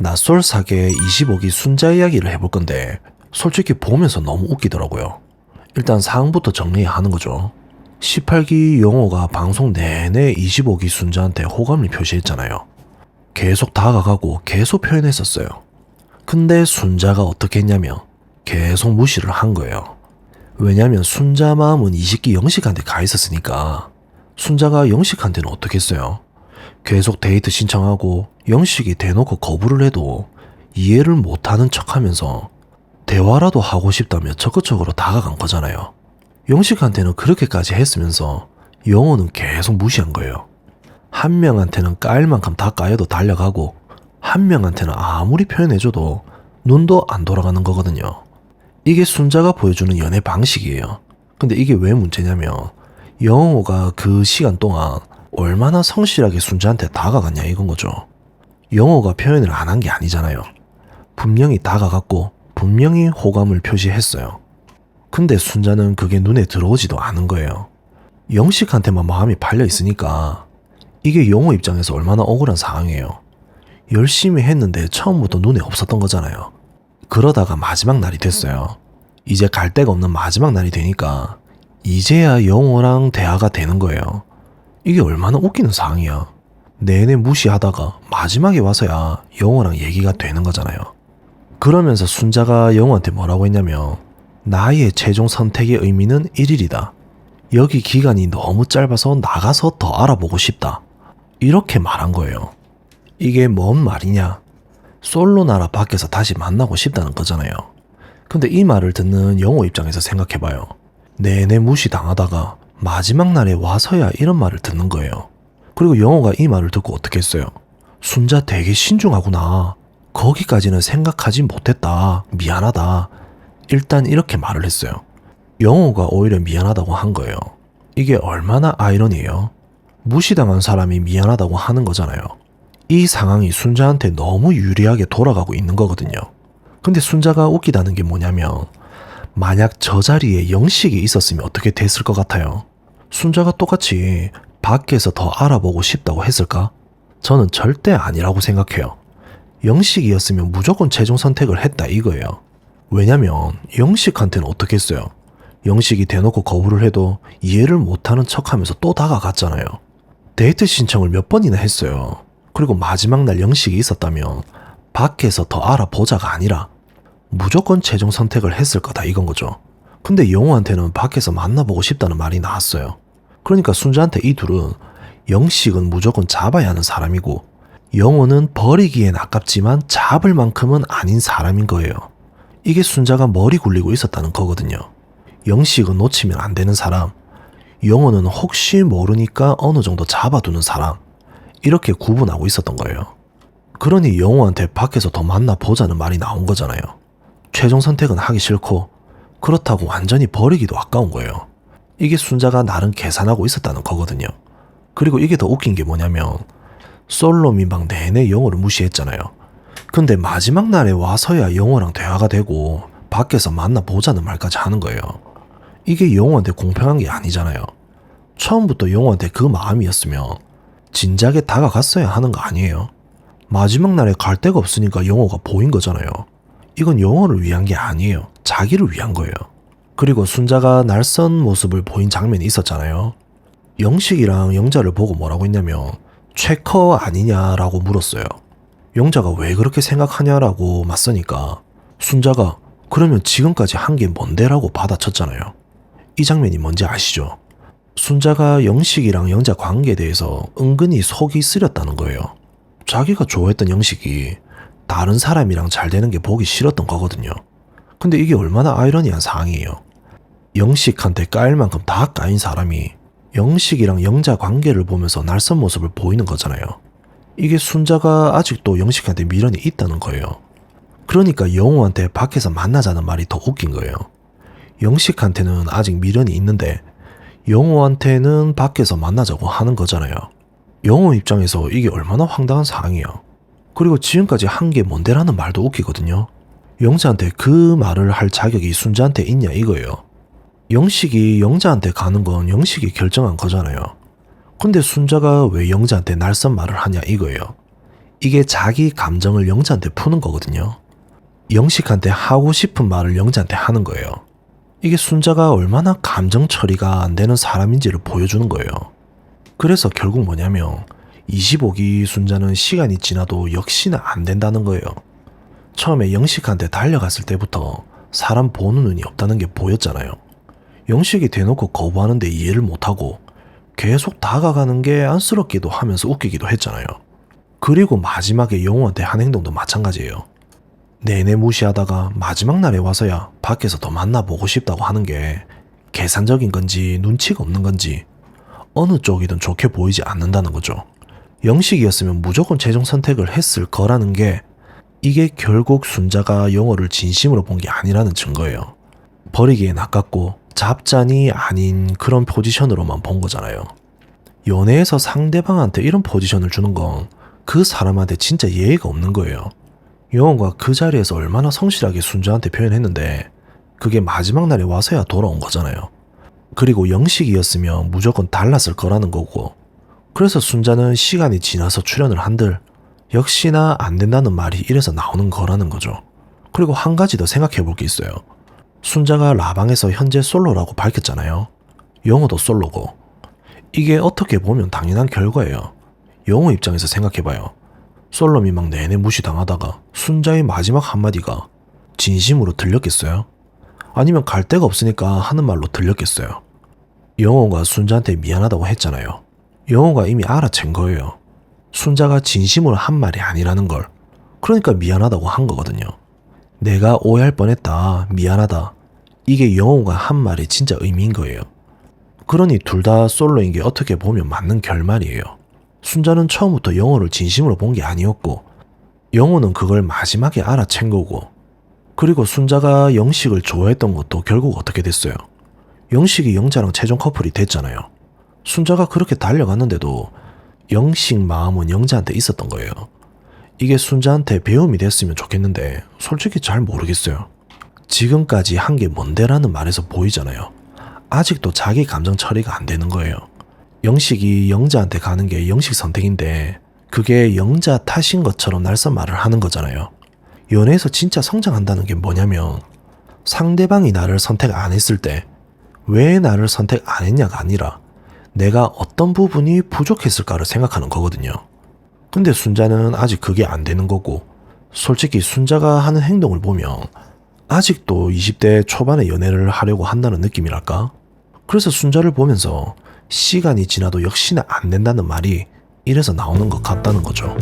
낯설 사계 25기 순자 이야기를 해볼 건데 솔직히 보면서 너무 웃기더라고요. 일단 상황부터 정리하는 거죠. 18기 영호가 방송 내내 25기 순자한테 호감을 표시했잖아요. 계속 다가가고 계속 표현했었어요. 근데 순자가 어떻게 했냐면 계속 무시를 한 거예요. 왜냐면 순자 마음은 20기 영식한테 가 있었으니까. 순자가 영식한테는 어떻게 했어요? 계속 데이트 신청하고 영식이 대놓고 거부를 해도 이해를 못하는 척하면서 대화라도 하고 싶다며 적극적으로 다가간 거잖아요. 영식한테는 그렇게까지 했으면서 영호는 계속 무시한 거예요. 한 명한테는 까일 만큼 다 까여도 달려가고 한 명한테는 아무리 표현해줘도 눈도 안 돌아가는 거거든요. 이게 순자가 보여주는 연애 방식이에요. 근데 이게 왜 문제냐면 영호가 그 시간 동안 얼마나 성실하게 순자한테 다가갔냐 이건 거죠. 영호가 표현을 안 한 게 아니잖아요. 분명히 다가갔고 분명히 호감을 표시했어요. 근데 순자는 그게 눈에 들어오지도 않은 거예요. 영식한테만 마음이 팔려 있으니까. 이게 영호 입장에서 얼마나 억울한 상황이에요. 열심히 했는데 처음부터 눈에 없었던 거잖아요. 그러다가 마지막 날이 됐어요. 이제 갈 데가 없는 마지막 날이 되니까 이제야 영호랑 대화가 되는 거예요. 이게 얼마나 웃기는 상황이야. 내내 무시하다가 마지막에 와서야 영호랑 얘기가 되는 거잖아요. 그러면서 순자가 영호한테 뭐라고 했냐면 나의 최종 선택의 의미는 1일이다. 여기 기간이 너무 짧아서 나가서 더 알아보고 싶다. 이렇게 말한 거예요. 이게 뭔 말이냐? 솔로 나라 밖에서 다시 만나고 싶다는 거잖아요. 근데 이 말을 듣는 영호 입장에서 생각해봐요. 내내 무시당하다가 마지막 날에 와서야 이런 말을 듣는 거예요. 그리고 영호가 이 말을 듣고 어떻게 했어요? 순자 되게 신중하구나. 거기까지는 생각하지 못했다. 미안하다. 일단 이렇게 말을 했어요. 영호가 오히려 미안하다고 한 거예요. 이게 얼마나 아이러니해요. 무시당한 사람이 미안하다고 하는 거잖아요. 이 상황이 순자한테 너무 유리하게 돌아가고 있는 거거든요. 근데 순자가 웃기다는 게 뭐냐면 만약 저 자리에 영식이 있었으면 어떻게 됐을 것 같아요? 순자가 똑같이 밖에서 더 알아보고 싶다고 했을까? 저는 절대 아니라고 생각해요. 영식이었으면 무조건 최종 선택을 했다 이거예요. 왜냐면 영식한테는 어떻게 했어요? 영식이 대놓고 거부를 해도 이해를 못하는 척하면서 또 다가갔잖아요. 데이트 신청을 몇 번이나 했어요. 그리고 마지막 날 영식이 있었다면 밖에서 더 알아보자가 아니라 무조건 최종 선택을 했을 거다 이건 거죠. 근데 영호한테는 밖에서 만나보고 싶다는 말이 나왔어요. 그러니까 순자한테 이 둘은 영식은 무조건 잡아야 하는 사람이고 영호는 버리기엔 아깝지만 잡을 만큼은 아닌 사람인 거예요. 이게 순자가 머리 굴리고 있었다는 거거든요. 영식은 놓치면 안 되는 사람, 영호는 혹시 모르니까 어느 정도 잡아두는 사람, 이렇게 구분하고 있었던 거예요. 그러니 영호한테 밖에서 더 만나보자는 말이 나온 거잖아요. 최종 선택은 하기 싫고 그렇다고 완전히 버리기도 아까운 거예요. 이게 순자가 나름 계산하고 있었다는 거거든요. 그리고 이게 더 웃긴 게 뭐냐면 솔로 민방 내내 영호를 무시했잖아요. 근데 마지막 날에 와서야 영호랑 대화가 되고 밖에서 만나보자는 말까지 하는 거예요. 이게 영호한테 공평한 게 아니잖아요. 처음부터 영호한테 그 마음이었으면 진작에 다가갔어야 하는 거 아니에요? 마지막 날에 갈 데가 없으니까 영호가 보인 거잖아요. 이건 영호를 위한 게 아니에요. 자기를 위한 거예요. 그리고 순자가 날선 모습을 보인 장면이 있었잖아요. 영식이랑 영자를 보고 뭐라고 했냐면 최커 아니냐라고 물었어요. 영자가 왜 그렇게 생각하냐라고 맞서니까 순자가 그러면 지금까지 한 게 뭔데라고 받아쳤잖아요. 이 장면이 뭔지 아시죠? 순자가 영식이랑 영자 관계에 대해서 은근히 속이 쓰렸다는 거예요. 자기가 좋아했던 영식이 다른 사람이랑 잘 되는 게 보기 싫었던 거거든요. 근데 이게 얼마나 아이러니한 상황이에요. 영식한테 까일 만큼 다 까인 사람이 영식이랑 영자 관계를 보면서 낯선 모습을 보이는 거잖아요. 이게 순자가 아직도 영식한테 미련이 있다는 거예요. 그러니까 영호한테 밖에서 만나자는 말이 더 웃긴 거예요. 영식한테는 아직 미련이 있는데 영호한테는 밖에서 만나자고 하는 거잖아요. 영호 입장에서 이게 얼마나 황당한 상황이에요. 그리고 지금까지 한 게 뭔데라는 말도 웃기거든요. 영자한테 그 말을 할 자격이 순자한테 있냐 이거예요. 영식이 영자한테 가는 건 영식이 결정한 거잖아요. 근데 순자가 왜 영자한테 날선 말을 하냐 이거예요. 이게 자기 감정을 영자한테 푸는 거거든요. 영식한테 하고 싶은 말을 영자한테 하는 거예요. 이게 순자가 얼마나 감정 처리가 안 되는 사람인지를 보여주는 거예요. 그래서 결국 뭐냐면 25기 순자는 시간이 지나도 역시나 안 된다는 거예요. 처음에 영식한테 달려갔을 때부터 사람 보는 눈이 없다는 게 보였잖아요. 영식이 대놓고 거부하는데 이해를 못하고 계속 다가가는 게 안쓰럽기도 하면서 웃기기도 했잖아요. 그리고 마지막에 영호한테 한 행동도 마찬가지예요. 내내 무시하다가 마지막 날에 와서야 밖에서 더 만나보고 싶다고 하는 게 계산적인 건지 눈치가 없는 건지 어느 쪽이든 좋게 보이지 않는다는 거죠. 영식이었으면 무조건 최종 선택을 했을 거라는 게 이게 결국 순자가 영호를 진심으로 본 게 아니라는 증거예요. 버리기엔 아깝고 잡잔이 아닌 그런 포지션으로만 본 거잖아요. 연애에서 상대방한테 이런 포지션을 주는 건 그 사람한테 진짜 예의가 없는 거예요. 영호가 그 자리에서 얼마나 성실하게 순자한테 표현했는데 그게 마지막 날에 와서야 돌아온 거잖아요. 그리고 영식이었으면 무조건 달랐을 거라는 거고, 그래서 순자는 시간이 지나서 출연을 한들 역시나 안 된다는 말이 이래서 나오는 거라는 거죠. 그리고 한 가지 더 생각해 볼 게 있어요. 순자가 라방에서 현재 솔로라고 밝혔잖아요. 영호도 솔로고. 이게 어떻게 보면 당연한 결과예요. 영호 입장에서 생각해봐요. 솔로 미망 내내 무시당하다가 순자의 마지막 한마디가 진심으로 들렸겠어요? 아니면 갈 데가 없으니까 하는 말로 들렸겠어요? 영호가 순자한테 미안하다고 했잖아요. 영호가 이미 알아챈 거예요. 순자가 진심으로 한 말이 아니라는 걸. 그러니까 미안하다고 한 거거든요. 내가 오해할 뻔했다, 미안하다. 이게 영호가 한 말이 진짜 의미인 거예요. 그러니 둘 다 솔로인 게 어떻게 보면 맞는 결말이에요. 순자는 처음부터 영호를 진심으로 본 게 아니었고, 영호는 그걸 마지막에 알아챈 거고, 그리고 순자가 영식을 좋아했던 것도 결국 어떻게 됐어요? 영식이 영자랑 최종 커플이 됐잖아요. 순자가 그렇게 달려갔는데도 영식 마음은 영자한테 있었던 거예요. 이게 순자한테 배움이 됐으면 좋겠는데 솔직히 잘 모르겠어요. 지금까지 한 게 뭔데라는 말에서 보이잖아요. 아직도 자기 감정 처리가 안 되는 거예요. 영식이 영자한테 가는 게 영식 선택인데 그게 영자 탓인 것처럼 날선 말을 하는 거잖아요. 연애에서 진짜 성장한다는 게 뭐냐면 상대방이 나를 선택 안 했을 때 왜 나를 선택 안 했냐가 아니라 내가 어떤 부분이 부족했을까를 생각하는 거거든요. 근데 순자는 아직 그게 안 되는 거고, 솔직히 순자가 하는 행동을 보면 아직도 20대 초반에 연애를 하려고 한다는 느낌이랄까? 그래서 순자를 보면서 시간이 지나도 역시나 안 된다는 말이 이래서 나오는 것 같다는 거죠.